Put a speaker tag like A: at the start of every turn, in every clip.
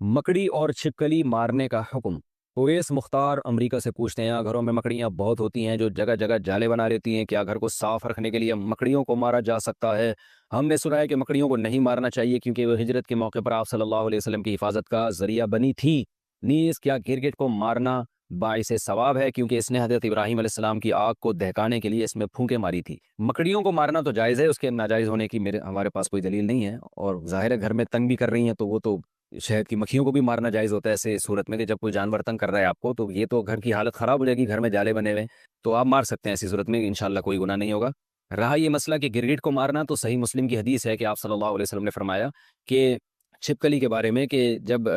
A: मकड़ी और छिपकली मारने का हुक्म। ओवैस मुख्तार अमेरिका से पूछते हैं, घरों में मकड़ियां बहुत होती हैं जो जगह जगह जाले बना लेती हैं, क्या घर को साफ रखने के लिए मकड़ियों को मारा जा सकता है? हमने सुना है कि मकड़ियों को नहीं मारना चाहिए क्योंकि वो हिजरत के मौके पर आप सल्लल्लाहु अलैहि वसल्लम की हिफाजत का जरिया बनी थी। नीस क्या गिरगिट को मारना बाइसे सवाब है क्योंकि इसने हजरत इब्राहिम अलैहिस्सलाम की आग को दहकाने के लिए इसमें फूंके मारी थी। मकड़ियों को मारना तो जायज़ है, उसके नाजायज़ होने की मेरे हमारे पास कोई दलील नहीं है। और जाहिर है घर में तंग भी कर रही हैं तो वो तो शहद की मक्खियों को भी मारना जायज़ होता है ऐसे सूरत में कि जब कोई जानवर तंग कर रहा है आपको, तो ये तो घर की हालत ख़राब हो जाएगी, घर में जाले बने हुए हैं, तो आप मार सकते हैं ऐसी सूरत में, इंशाल्लाह कोई गुनाह नहीं होगा। रहा ये मसला कि गिरगिट को मारना, तो सही मुस्लिम की हदीस है कि आप सल्लल्लाहु अलैहि वसल्लम ने फरमाया कि छिपकली के बारे में कि जब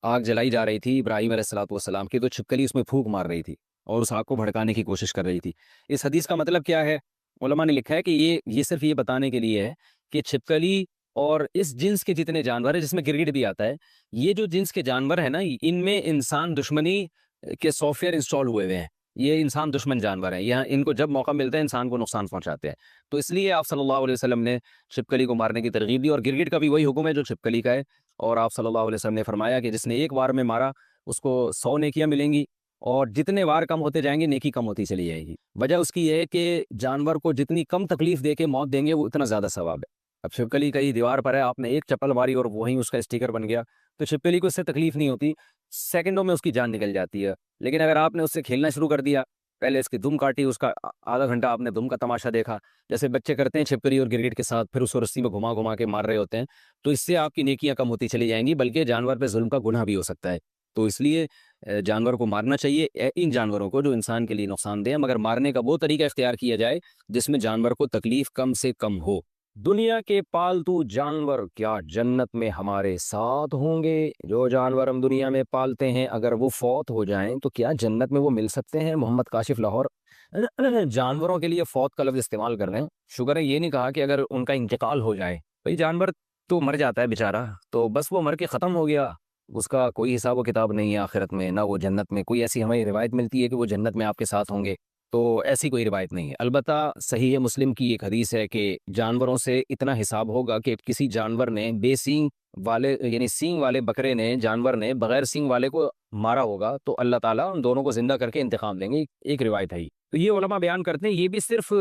A: आग जलाई जा रही थी इब्राहिम अलैहिस्सलातु वस्सलाम की, तो छिपकली उसमें फूंक मार रही थी और उस आग को भड़काने की कोशिश कर रही थी। इस हदीस का मतलब क्या है? उलमा ने लिखा है कि ये सिर्फ ये बताने के लिए है कि छिपकली और इस जिन्स के जितने जानवर हैं, जिसमें गिरगिट भी आता है, ये जो जिन्स के जानवर हैं ना, इनमें इंसान दुश्मनी के सॉफ्टवेयर इंस्टॉल हुए हुए हैं। ये इंसान दुश्मन जानवर हैं, यहाँ इनको जब मौका मिलता है इंसान को नुकसान पहुंचाते हैं। तो इसलिए आप सल्लल्लाहु अलैहि वसल्लम ने छिपकली को मारने की तरगीब दी, और गिरगिट का भी वही हुक्म है जो छिपकली का है। और आप सल्लल्लाहु अलैहि वसल्लम ने फरमाया कि जिसने एक बार में मारा उसको 100 नेकियां मिलेंगी, और जितने वार कम होते जाएंगे नेकी कम होती चली जाएगी। वजह उसकी यह है कि जानवर को जितनी कम तकलीफ दे के मौत देंगे वो उतना ज़्यादा सवाब है। अब छिपकली कहीं दीवार पर है, आपने एक चप्पल मारी और वहीं उसका स्टिकर बन गया, तो छिपकली को इससे तकलीफ नहीं होती, सेकंडों में उसकी जान निकल जाती है। लेकिन अगर आपने उससे खेलना शुरू कर दिया, पहले इसकी दुम काटी, उसका आधा घंटा आपने दुम का तमाशा देखा, जैसे बच्चे करते हैं छिपकली और गिरगिट के साथ, फिर उसको रस्सी में घुमा घुमा के मार रहे होते हैं, तो इससे आपकी नेकियां कम होती चली जाएंगी, बल्कि जानवर पे जुल्म का गुनाह भी हो सकता है। तो इसलिए जानवर को मारना चाहिए, इन जानवरों को जो इंसान के लिए नुकसानदेह है, मगर मारने का वो तरीका इख्तियार किया जाए जिसमें जानवर को तकलीफ कम से कम हो। दुनिया के पालतू जानवर क्या जन्नत में हमारे साथ होंगे? जो जानवर हम दुनिया में पालते हैं अगर वो फौत हो जाएं तो क्या जन्नत में वो मिल सकते हैं? मोहम्मद काशिफ लाहौर जानवरों के लिए फौत का लफ्ज इस्तेमाल कर रहे हैं। शुगर है ये नहीं कहा कि अगर उनका इंतकाल हो जाए। भाई जानवर तो मर जाता है बेचारा, तो बस वो मर के ख़त्म हो गया, उसका कोई हिसाब व किताब नहीं है आखिरत में, ना वो जन्नत में। कोई ऐसी हमें रिवायत मिलती है कि वो जन्नत में आपके साथ होंगे? तो ऐसी कोई रिवायत नहीं है। अलबत्ता सही है मुस्लिम की एक हदीस है कि जानवरों से इतना हिसाब होगा कि किसी जानवर ने बेसींग वाले यानी सींग वाले बकरे ने, जानवर ने बगैर सींग वाले को मारा होगा, तो अल्लाह ताला उन दोनों को जिंदा करके इंतकाम देंगे। एक रिवायत है। तो ये उलमा बयान करते हैं, ये भी सिर्फ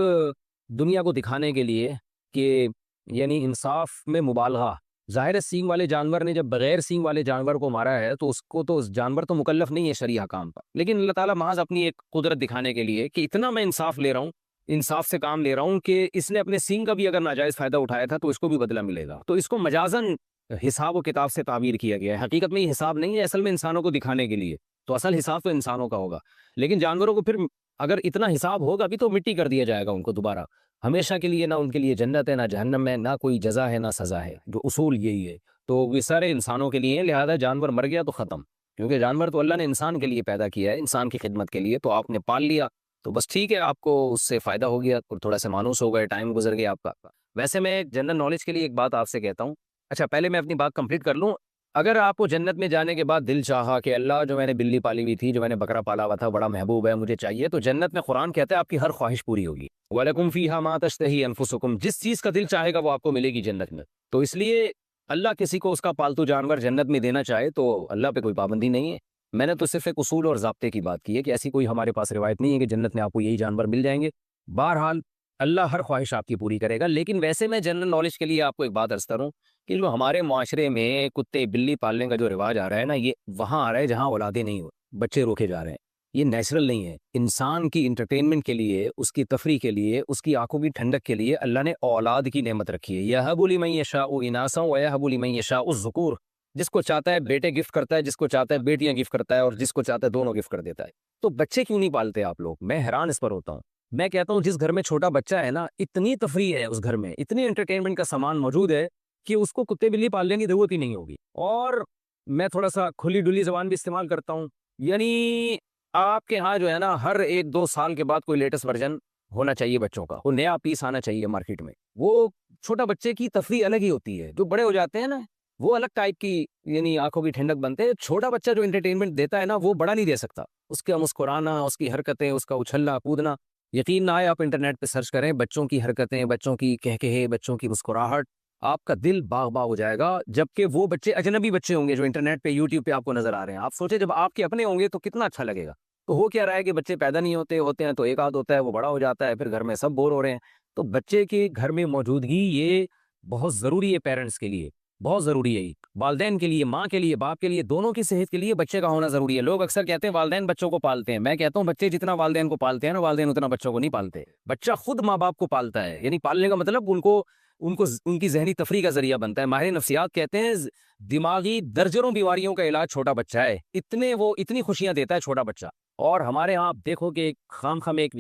A: दुनिया को दिखाने के लिए कि यानी इंसाफ में मुबालगा। ज़ाहिर है सींग वाले जानवर ने जब बगैर सींग वाले जानवर को मारा है तो उसको तो उस जानवर तो मुकल्लफ नहीं है शरीया काम पर, लेकिन अल्लाह ताला महज अपनी एक कुदरत दिखाने के लिए कि इतना मैं इंसाफ ले रहा हूँ, इंसाफ से काम ले रहा हूँ कि इसने अपने सींग का भी अगर नाजायज़ फ़ायदा उठाया था तो इसको भी बदला मिलेगा। तो इसको मजाजन हिसाब व किताब से ताबीर किया गया है। हकीकत में ये हिसाब नहीं है, असल में इंसानों को दिखाने के लिए। तो असल हिसाब तो इंसानों का होगा, लेकिन जानवरों को फिर अगर इतना हिसाब होगा भी तो मिट्टी कर दिया जाएगा उनको दोबारा हमेशा के लिए। ना उनके लिए जन्नत है, ना जहन्नम है, ना कोई जजा है, ना सजा है। जो उसूल यही है। तो ये सारे इंसानों के लिए हैं, लिहाजा जानवर मर गया तो ख़त्म, क्योंकि जानवर तो अल्लाह ने इंसान के लिए पैदा किया है, इंसान की खिदमत के लिए। तो आपने पाल लिया तो बस ठीक है, आपको उससे फ़ायदा हो गया और थोड़ा सा मानूस हो गए, टाइम गुजर गया आपका। वैसे मैं जनरल नॉलेज के लिए एक बात आपसे कहता हूँ। अच्छा पहले मैं अपनी बात कंप्लीट कर लूँ। अगर आपको जन्नत में जाने के बाद दिल चाहा कि अल्लाह जो मैंने बिल्ली पाली हुई थी, जो मैंने बकरा पाला हुआ था, बड़ा महबूब है, मुझे चाहिए, तो जन्नत में कुरान कहता है आपकी हर ख्वाहिश पूरी होगी। वलकुम फीहा मा तश्तही अनफुसुकुम, जिस चीज़ का दिल चाहेगा वो आपको मिलेगी जन्नत में। तो इसलिए अल्लाह किसी को उसका पालतू जानवर जन्नत में देना चाहे तो अल्लाह पे कोई पाबंदी नहीं है। मैंने तो सिर्फ एक उसूल और ज़ाब्ते की बात की है कि ऐसी कोई हमारे पास रिवायत नहीं है कि जन्नत में आपको यही जानवर मिल जाएंगे। बहरहाल अल्लाह हर ख्वाहिश आपकी पूरी करेगा। लेकिन वैसे मैं जनरल नॉलेज के लिए आपको एक बात अर्ज करूँ कि जो हमारे माशरे में कुत्ते बिल्ली पालने का जो रिवाज आ रहा है ना, ये वहाँ आ रहा है जहाँ औलादे नहीं हो, बच्चे रोके जा रहे हैं। ये नेचुरल नहीं है। इंसान की इंटरटेनमेंट के लिए, उसकी तफरी के लिए, उसकी आंखों की ठंडक के लिए अल्लाह ने औलाद की नेमत रखी है। यहबु लिमन यशाउ इनासा व यहबु लिमन यशाउ ज़ुकूर। जिसको चाहता है बेटे गिफ्ट करता है, जिसको चाहता है बेटियां गिफ्ट करता है, और जिसको चाहता है दोनों गिफ्ट कर देता है। तो बच्चे क्यों नहीं पालते आप लोग? मैं हैरान इस पर होता हूँ। मैं कहता हूँ जिस घर में छोटा बच्चा है ना, इतनी तफरी है उस घर में, इतनी एंटरटेनमेंट का सामान मौजूद है कि उसको कुत्ते बिल्ली पालने की जरूरत ही नहीं होगी। और मैं थोड़ा सा खुली डुली जबान भी इस्तेमाल करता हूँ, यानी आपके यहाँ जो है ना, हर 1-2 साल के बाद कोई लेटेस्ट वर्जन होना चाहिए बच्चों का, वो नया पीस आना चाहिए मार्केट में। वो छोटा बच्चे की तफरी अलग ही होती है। जो बड़े हो जाते हैं ना, वो अलग टाइप की, यानी आंखों की ठंडक बनते हैं। छोटा बच्चा जो एंटरटेनमेंट देता है ना, वो बड़ा नहीं दे सकता। उसका मुस्कुराना, उसकी हरकतें, उसका उछलना कूदना, यकीन ना आए आप इंटरनेट पे सर्च करें बच्चों की हरकतें, बच्चों की कहकहे, बच्चों की मुस्कुराहट, आपका दिल बाग बाग हो जाएगा। जबकि वो बच्चे अजनबी बच्चे होंगे जो इंटरनेट पे यूट्यूब पे आपको नजर आ रहे हैं। आप सोचे जब आपके अपने होंगे तो कितना अच्छा लगेगा। तो हो क्या रहा है कि बच्चे पैदा नहीं होते होते हैं तो एक आध होता है, वो बड़ा हो जाता है, फिर घर में सब बोर हो रहे हैं। तो बच्चे की घर में मौजूदगी ये बहुत जरूरी है, पेरेंट्स के लिए बहुत जरूरी है। वालदेन के लिए, माँ के लिए, बाप के लिए, दोनों की सेहत के लिए बच्चे का होना जरूरी है। लोग अक्सर कहते हैं वालदेन बच्चों को पालते हैं। मैं कहता हूँ बच्चे जितना वालदेन को पालते हैं ना, वालदेन उतना बच्चों को नहीं पालते। बच्चा खुद माँ बाप को पालता है। यानी पालने का मतलब उनको उनको उनकी जहनी तफरी का जरिया बनता है। माहिर नफ्सियात कहते हैं दिमागी दर्जनों बीमारियों का इलाज छोटा बच्चा है। इतनी खुशियां देता है छोटा बच्चा। और हमारे यहाँ आप देखो कि खाम खाम एक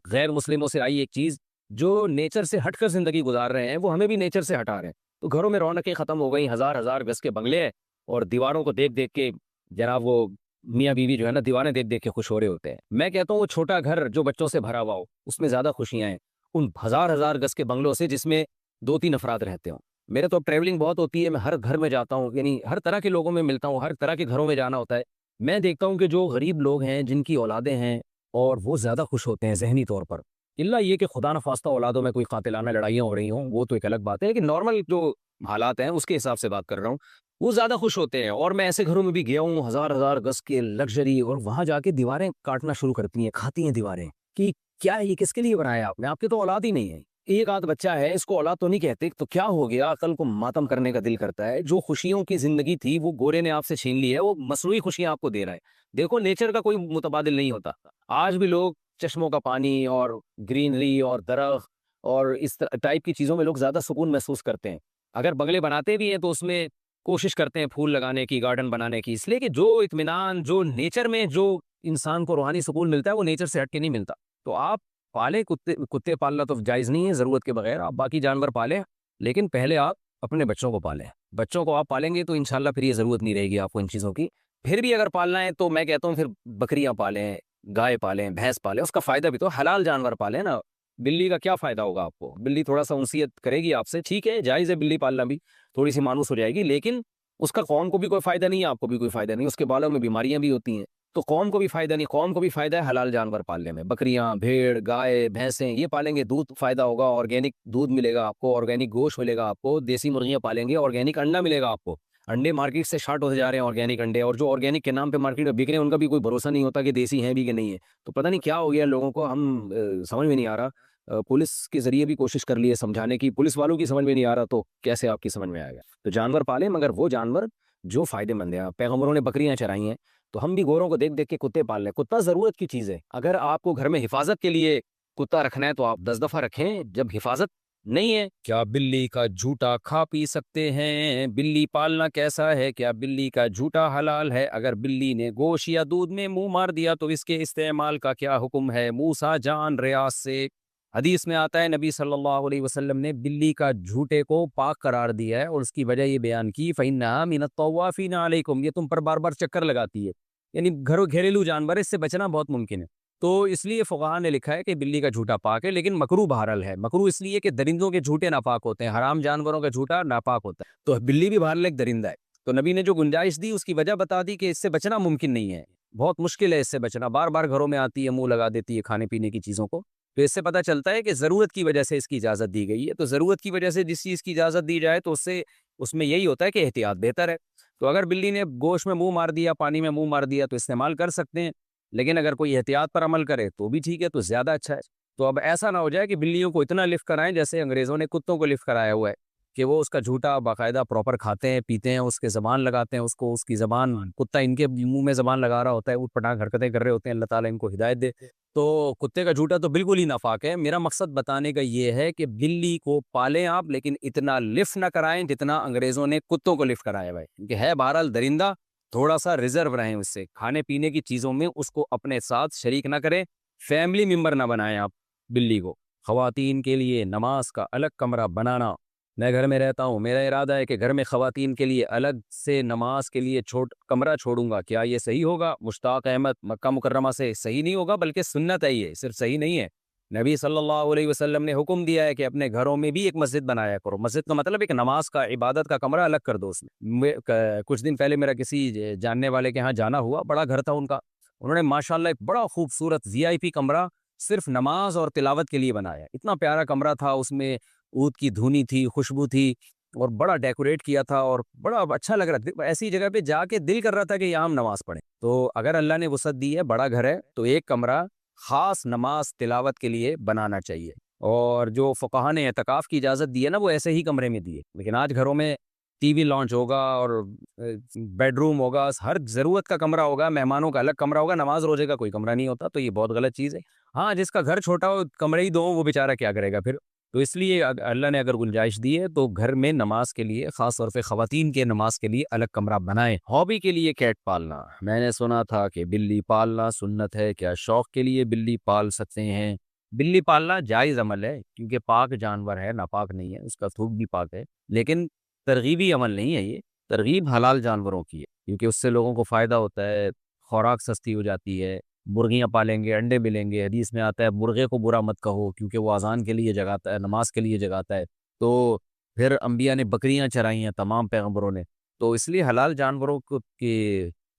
A: गैर मुस्लिमों से आई एक चीज, जो नेचर से हटकर जिंदगी गुजार रहे हैं वो हमें भी नेचर से हटा रहे हैं। तो घरों में रौनकें खत्म हो गई, हजार हजार गज के बंगले हैं और दीवारों को देख देख के जनाब वो मियाँ बीवी जो है ना, दीवारें देख देख के खुश हो रहे होते हैं। मैं कहता हूँ वो छोटा घर जो बच्चों से भरा हुआ हो उसमें ज्यादा खुशियां हैं उन हजार हजार गज के बंगलों से जिसमें दो तीन अफराद रहते हो। मेरे तो अब ट्रैवलिंग बहुत होती है, मैं हर घर में जाता हूँ, यानी हर तरह के लोगों में मिलता हूँ, हर तरह के घरों में जाना होता है। मैं देखता हूँ कि जो गरीब लोग हैं जिनकी औलादें हैं और वो ज्यादा खुश होते हैं जहनी तौर पर। इल्ला ये कि खुदा न खास्ता औलादों में कोई कातिलाना लड़ाइयाँ हो रही हों, वो तो एक अलग बात है, लेकिन नॉर्मल जो हालात हैं उसके हिसाब से बात कर रहा हूँ, वो ज्यादा खुश होते हैं। और मैं ऐसे घरों में भी गया हूँ, हजार हजार गज के लग्जरी, और वहां जाके दीवारें काटना शुरू करती हैं, खाती हैं दीवारें कि क्या है ये, किसके लिए बनाया आपने, आपके तो औलाद ही नहीं है। एक आध बच्चा है, इसको औलाद तो नहीं कहते, तो क्या हो गया, अकल को मातम करने का दिल करता है। जो खुशियों की जिंदगी थी वो गोरे ने आपसे छीन ली है, वो मसनूई खुशियां आपको दे रहा है। देखो नेचर का कोई मुतबादिल नहीं होता। आज भी लोग चश्मों का पानी और ग्रीनरी और दरख्त और इस टाइप की चीजों में लोग ज्यादा सुकून महसूस करते हैं। अगर बंगले बनाते भी हैं तो उसमें कोशिश करते हैं फूल लगाने की, गार्डन बनाने की, इसलिए कि जो इत्मीनान, जो नेचर में जो इंसान को रूहानी सुकून मिलता है वो नेचर से हट के नहीं मिलता। तो आप पाले कुत्ते, कुत्ते पालना तो जायज़ नहीं है ज़रूरत के बगैर, आप बाकी जानवर पालें, लेकिन पहले आप अपने बच्चों को पालें। बच्चों को आप पालेंगे तो इंशाल्लाह फिर ये ज़रूरत नहीं रहेगी आपको इन चीज़ों की। फिर भी अगर पालना है तो मैं कहता हूँ फिर बकरियां पालें, गाय पालें, भैंस पालें, उसका फ़ायदा भी तो हलाल जानवर पालें ना। बिल्ली का क्या फ़ायदा होगा आपको, बिल्ली थोड़ा सा उनसियत करेगी आपसे, ठीक है जायज़ है बिल्ली पालना भी, थोड़ी सी मानूस हो जाएगी, लेकिन उसका कौम को भी कोई फ़ायदा नहीं है, आपको भी कोई फ़ायदा नहीं, उसके बालों में बीमारियां भी होती हैं। तो कौम को भी फायदा नहीं, कौम को भी फायदा है हलाल जानवर पालने में। बकरियां, भेड़, गाय, भैंसें ये पालेंगे, दूध फायदा होगा, ऑर्गेनिक दूध मिलेगा आपको, ऑर्गेनिक गोश्त मिलेगा आपको। देसी मुर्गियां पालेंगे, ऑर्गेनिक अंडा मिलेगा आपको। अंडे मार्केट से शार्ट होते जा रहे हैं ऑर्गेनिक अंडे, और जो ऑर्गेनिक के नाम पे मार्केट में बिक रहे हैं उनका भी कोई भरोसा नहीं होता कि देसी हैं भी कि नहीं है। तो पता नहीं क्या हो गया लोगों को, हम समझ में नहीं आ रहा। पुलिस के जरिए भी कोशिश कर लिए समझाने की, पुलिस वालों की समझ में नहीं आ रहा, तो कैसे आपकी समझ में आएगा। तो जानवर पालें, मगर वो जानवर जो फायदेमंद है। पैगंबरों ने बकरियां चराई हैं, तो हम भी गोरों को देख देख के कुत्ते पाल रहे हैं। कुत्ता जरूरत की चीज है। अगर आपको घर में हिफाजत के लिए कुत्ता रखना है तो आप 10 दफा रखें। जब हिफाजत नहीं है, क्या बिल्ली का झूठा खा पी सकते हैं? बिल्ली पालना कैसा है? क्या बिल्ली का झूठा हलाल है? अगर बिल्ली ने गोश्त या दूध में मुंह मार दिया तो इसके इस्तेमाल का क्या हुक्म है? मूसा जान रियाज से हदीस में आता है, नबी सल्लल्लाहु अलैहि वसल्लम ने बिल्ली का झूठे को पाक करार दिया है और उसकी वजह ये बयान की, फ़इन्नहा मिनत तव्वाफ़ीन अलैकुम, ये तुम पर बार बार चक्कर लगाती है। यानी घरेलू जानवर, इससे बचना बहुत मुमकिन है। तो इसलिए फुक़हा ने लिखा है कि बिल्ली का झूठा पाक है, लेकिन मकरू बहरहाल है। मकरू इसलिए कि दरिंदों के झूठे नापाक होते हैं, हराम जानवरों का झूठा नापाक होता है। तो बिल्ली भी बहरहाल एक दरिंदा है। तो नबी ने जो गुंजाइश दी उसकी वजह बता दी कि इससे बचना मुमकिन नहीं है, बहुत मुश्किल है इससे बचना। बार बार घरों में आती है, मुंह लगा देती है खाने पीने की चीज़ों को। तो इससे पता चलता है कि ज़रूरत की वजह से इसकी इजाज़त दी गई है। तो ज़रूरत की वजह से जिस चीज़ की इजाज़त दी जाए तो उससे उसमें यही होता है कि एहतियात बेहतर है। तो अगर बिल्ली ने गोश्त में मुंह मार दिया, पानी में मुंह मार दिया, तो इस्तेमाल कर सकते हैं, लेकिन अगर कोई एहतियात पर अमल करे तो भी ठीक है, तो ज़्यादा अच्छा है। तो अब ऐसा ना हो जाए कि बिल्लियों को इतना लिफ्ट कराएं जैसे अंग्रेज़ों ने कुत्तों को लिफ्ट कराया हुआ है, कि वो उसका झूठा बाकायदा प्रॉपर खाते हैं, पीते हैं, उसके ज़बान लगाते हैं, उसको उसकी ज़बान, कुत्ता इनके मुंह में ज़बान लगा रहा होता है, ऊट पटांग हरकतें कर रहे होते हैं। अल्लाह ताला इनको हिदायत दे। तो कुत्ते का झूठा तो बिल्कुल ही नाफाक है। मेरा मकसद बताने का ये है कि बिल्ली को पालें आप, लेकिन इतना लिफ्ट ना कराएं जितना अंग्रेज़ों ने कुत्तों को लिफ्ट कराया भाई, क्योंकि है बहरहाल दरिंदा। थोड़ा सा रिजर्व रहें उससे, खाने पीने की चीज़ों में उसको अपने साथ शरीक ना करें, फैमिली मेंबर ना बनाएं आप बिल्ली को। ख़वातीन के लिए नमाज का अलग कमरा बनाना, मैं घर में रहता हूँ, मेरा इरादा है कि घर में ख़वातीन के लिए अलग से नमाज के लिए कमरा छोड़ूंगा। क्या ये सही होगा? मुश्ताक अहमद मक्का मुकर्रमा से, सही नहीं होगा, बल्कि सुन्नत है, ये सिर्फ सही नहीं है। नबी सल्लल्लाहु अलैहि वसल्लम ने हुक्म दिया है कि अपने घरों में भी एक मस्जिद बनाया करो। मस्जिद का मतलब एक नमाज का, इबादत का कमरा अलग कर दो उसमें। कुछ दिन पहले मेरा किसी जानने वाले के यहाँ जाना हुआ, बड़ा घर था उनका, उन्होंने माशाल्लाह एक बड़ा खूबसूरत वीआईपी कमरा सिर्फ नमाज और तिलावत के लिए बनाया। इतना प्यारा कमरा था, उसमें ऊद की धुनी थी, खुशबू थी और बड़ा डेकोरेट किया था और बड़ा अच्छा लग रहा था। ऐसी जगह पे जाके दिल कर रहा था कि यहाँ हम नमाज पढ़ें। तो अगर अल्लाह ने वसअत दी है, बड़ा घर है, तो एक कमरा खास नमाज तिलावत के लिए बनाना चाहिए। और जो फुक़हा ने एतकाफ़ की इजाज़त दी है ना, वो ऐसे ही कमरे में दी है। लेकिन आज घरों में टीवी लॉन्च होगा और बेडरूम होगा, हर ज़रूरत का कमरा होगा, मेहमानों का अलग कमरा होगा, नमाज रोज़े का कोई कमरा नहीं होता। तो ये बहुत गलत चीज़ है। हाँ, जिसका घर छोटा हो, कमरे ही 2 हो, वो बेचारा क्या करेगा फिर? तो इसलिए अल्लाह ने अगर गुंजाइश दी है तो घर में नमाज के लिए, ख़ास तौर पे ख़वातीन के नमाज के लिए अलग कमरा बनाएं। हॉबी के लिए कैट पालना, मैंने सुना था कि बिल्ली पालना सुन्नत है, क्या शौक के लिए बिल्ली पाल सकते हैं? बिल्ली पालना जायज़ अमल है, क्योंकि पाक जानवर है, नापाक नहीं है, उसका थूक भी पाक है। लेकिन तरगीबी अमल नहीं है ये, तरगीब हलाल जानवरों की है, क्योंकि उससे लोगों को फ़ायदा होता है, खुराक सस्ती हो जाती है। मुर्गियाँ पालेंगे, अंडे मिलेंगे। हदीस में आता है मुर्गे को बुरा मत कहो, क्योंकि वो अज़ान के लिए जगाता है, नमाज के लिए जगाता है। तो फिर अंबिया ने बकरियाँ चराई हैं, तमाम पैगंबरों ने। तो इसलिए हलाल जानवरों को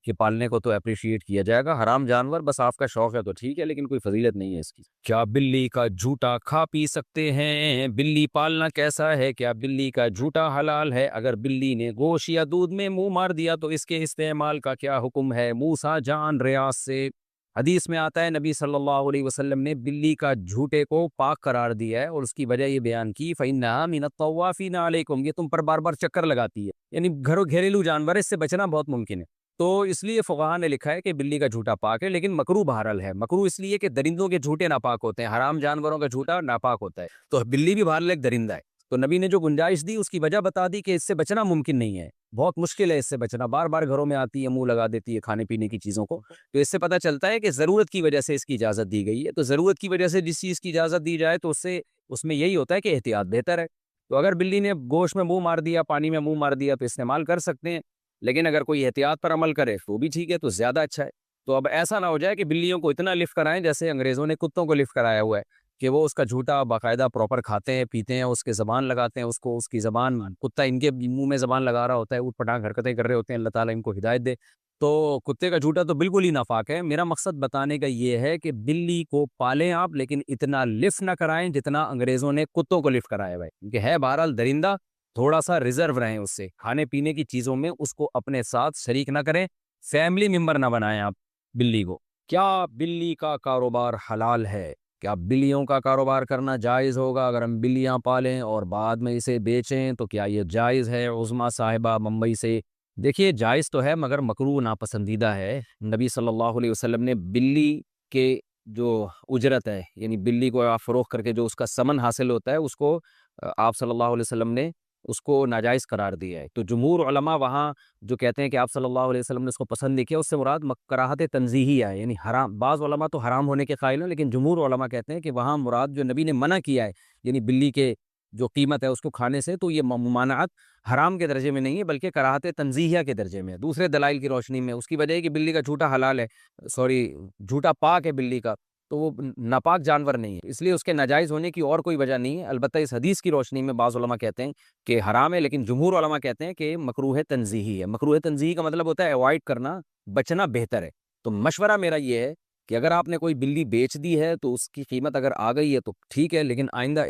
A: के पालने को तो अप्रिशिएट किया जाएगा। हराम जानवर बस आपका शौक है तो ठीक है, लेकिन कोई फजीलत नहीं है इसकी। क्या बिल्ली का झूठा खा पी सकते हैं? बिल्ली पालना कैसा है? क्या बिल्ली का झूठा हलाल है? अगर बिल्ली ने गोश्त या दूध में मुंह मार दिया तो इसके इस्तेमाल का क्या हुक्म है? मूसा जान रियाज से हदीस में आता है, नबी सल्लल्लाहु अलैहि वसल्लम ने बिल्ली का झूठे को पाक करार दिया है और उसकी वजह ये बयान की, फ़इन्नहा मिनत तव्वाफ़ीना अलैकुम, ये तुम पर बार बार चक्कर लगाती है, यानी घरेलू जानवर है, इससे बचना बहुत मुमकिन है। तो इसलिए फुक़हा ने लिखा है कि बिल्ली का झूठा पाक है, लेकिन मकरूह बहरहाल है। मकरूह इसलिए कि दरिंदों के झूठे नापाक होते हैं, हराम जानवरों का झूठा नापाक होता है। तो बिल्ली भी बहरहाल एक दरिंदा है। तो नबी ने जो गुंजाइश दी उसकी वजह बता दी कि इससे बचना मुमकिन नहीं है, बहुत मुश्किल है इससे बचना, बार बार घरों में आती है, मुंह लगा देती है खाने पीने की चीज़ों को। तो इससे पता चलता है कि ज़रूरत की वजह से इसकी इजाज़त दी गई है। तो ज़रूरत की वजह से जिस चीज़ की इजाज़त दी जाए तो उससे उसमें यही होता है कि एहतियात बेहतर है। तो अगर बिल्ली ने गोश्त में मुँह मार दिया, पानी में मुँह मार दिया, तो इस्तेमाल कर सकते हैं। लेकिन अगर कोई एहतियात पर अमल करे तो भी ठीक है, तो ज़्यादा अच्छा है। तो अब ऐसा ना हो जाए कि बिल्लियों को इतना लिफ़्ट कराएँ जैसे अंग्रेज़ों ने कुत्तों को लिफ़्ट कराया हुआ है, कि वो उसका झूठा बाकायदा प्रॉपर खाते हैं, पीते हैं, उसके ज़बान लगाते हैं उसको, उसकी ज़बान, कुत्ता इनके मुँह में ज़बान लगा रहा होता है, ऊट-पटांग हरकतें कर रहे होते हैं, अल्लाह ताला इनको हिदायत दे। तो कुत्ते का झूठा तो बिल्कुल ही नापाक है। मेरा मकसद बताने का ये है कि बिल्ली को पालें आप, लेकिन इतना लिफ्ट ना कराएँ जितना अंग्रेज़ों ने कुत्तों को लिफ्ट कराया हुआ है। क्योंकि है बहरहाल दरिंदा, थोड़ा-सा रिज़र्व रहें उससे। खाने-पीने की चीज़ों में उसको अपने साथ शरीक ना करें, फैमिली मेंबर ना बनाएँ आप बिल्ली को। क्या बिल्ली का कारोबार हलाल है? क्या बिल्लियों का कारोबार करना जायज़ होगा? अगर हम बिल्लियाँ पालें और बाद में इसे बेचें तो क्या ये जायज़ है? उज़मा साहिबा मुंबई से। देखिए, जायज़ तो है मगर मकरूह नापसंदीदा है। नबी सल्लल्लाहु अलैहि वसल्लम ने बिल्ली के जो उजरत है, यानी बिल्ली को आप फ़रोख्त करके जो उसका समन हासिल होता है, उसको आप सल्लल्लाहु अलैहि वसल्लम ने उसको नाजायज़ करार दिया है। तो जमहूर उलमा वहाँ जो कहते हैं कि आप सल्लल्लाहु अलैहि वसल्लम ने उसको पसंद नहीं किया, उससे मुराद कराहत तंज़ीहिया है, यानी हराम। बाज़ उलमा तो हराम होने के कायल हैं, लेकिन जमहूर उलमा कहते हैं कि वहाँ मुराद जो नबी ने मना किया है, यानी बिल्ली के जो कीमत है उसको खाने से, तो ये मुमानअत हराम के दर्जे में नहीं है, बल्कि कराहत तंज़ीहिया के दर्जे में है, दूसरे दलाइल की रोशनी में। उसकी वजह है कि बिल्ली का झूठा हलाल है, सॉरी, झूठा पाक है बिल्ली का, तो वो नापाक जानवर नहीं है, इसलिए उसके नाजायज़ होने की और कोई वजह नहीं है। अलबत्ता इस हदीस की रोशनी में बाज़ उलमा कहते हैं कि हराम है, लेकिन जमहूर उलमा कहते हैं कि मकरूह तंज़ीही है। मकरूह तंज़ीही का मतलब होता है अवॉइड करना, बचना बेहतर है। तो मशवरा मेरा ये है कि अगर आपने कोई बिल्ली बेच दी है तो उसकी कीमत अगर आ गई है तो ठीक है, लेकिन आइंदा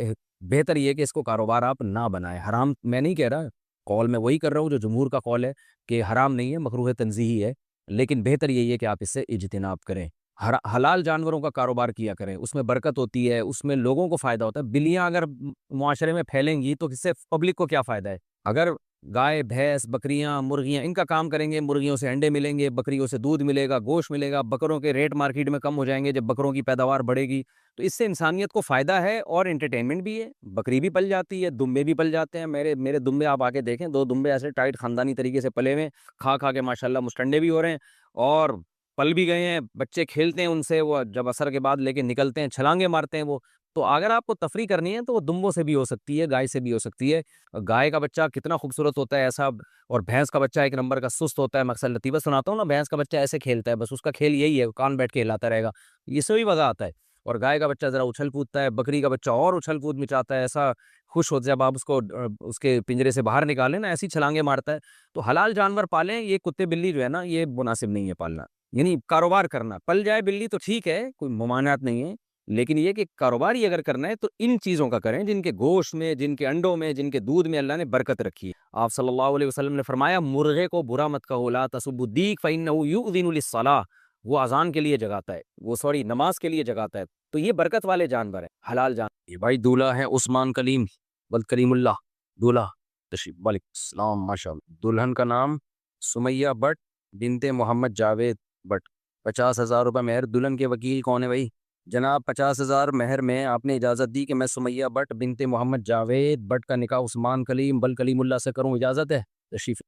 A: बेहतर ये है कि इसको कारोबार आप ना बनाएं। हराम मैं नहीं कह रहा, कॉल मैं वही कर रहा हूँ जो जमहूर का कॉल है कि हराम नहीं है, मकरूह तंज़ीही है, लेकिन बेहतर यही है कि आप इससे इज्तिनाब करें। हलाल जानवरों का कारोबार किया करें, उसमें बरकत होती है, उसमें लोगों को फ़ायदा होता है। बिल्लियाँ अगर मुआशरे में फैलेंगी तो इससे पब्लिक को क्या फ़ायदा है? अगर गाय, भैंस, बकरियाँ, मुर्गियाँ इनका काम करेंगे, मुर्गियों से अंडे मिलेंगे, बकरियों से दूध मिलेगा, गोश्त मिलेगा, बकरों के रेट मार्केट में कम हो जाएँगे जब बकरों की पैदावार बढ़ेगी। तो इससे इंसानियत को फ़ायदा है और एंटरटेनमेंट भी है। बकरी भी पल जाती है, दुम्बे भी पल जाते हैं। मेरे मेरे दुम्बे आप आके देखें, 2 दुम्बे ऐसे टाइट ख़ानदानी तरीके से पले हुए हैं, खा-खा के माशाल्लाह मुस्टंडे भी हो रहे हैं और पल भी गए हैं, बच्चे खेलते हैं उनसे, वो जब असर के बाद लेके निकलते हैं, छलांगे मारते हैं वो। तो अगर आपको तफरीह करनी है तो वो दुम्बों से भी हो सकती है, गाय से भी हो सकती है। गाय का बच्चा कितना खूबसूरत होता है ऐसा, और भैंस का बच्चा एक नंबर का सुस्त होता है। मैं अक्सर लतीफ़ा सुनाता हूँ ना, भैंस का बच्चा ऐसे खेलता है, बस उसका खेल यही है, कान बैठ के हिलाता रहेगा, इससे भी मज़ा आता है। और गाय का बच्चा ज़रा उछल-कूदता है, बकरी का बच्चा और उछल-कूद मचाता है, ऐसा खुश हो जब आप उसको उसके पिंजरे से बाहर निकालें ना, ऐसी छलांगे मारता है। तो हलाल जानवर पालें, ये कुत्ते-बिल्ली जो है ना, ये मुनासिब नहीं है पालना। यानी कारोबार करना, पल जाए बिल्ली तो ठीक है, कोई ममानात नहीं है, लेकिन ये कि कारोबार ही अगर करना है तो इन चीज़ों का करें जिनके गोश्त में, जिनके अंडों में, जिनके दूध में अल्लाह ने बरकत रखी है। आप सल्लल्लाहु अलैहि वसल्लम ने फरमाया, मुर्गे को बुरा मत कहो, ला तसुब्बु दीक फ़इन्नहु युअज़िनु लिस्सलाह, वो अज़ान के लिए जगाता है, वो सॉरी नमाज के लिए जगाता है। तो ये बरकत वाले जानवर हैं, हलाल जानवर। ये भाई दूल्हा है उस्मान कलीम वल करीमुल्लाह, दूल्हा तशरीफ वालेकुम सलाम माशाअल्लाह। दुल्हन का नाम सुमैया भट्ट बिनते मोहम्मद जावेद भट्ट। 50,000 रुपये मेहर। दुल्हन के वकील कौन है भाई? जनाब 50,000 मेहर में आपने इजाज़त दी कि मैं सुमैया भट्ट बिनते मोहम्मद जावेद भट्ट का निकाह उस्मान कलीम बल कलीमुल्लाह से करूं, इजाज़त है? तशरीफ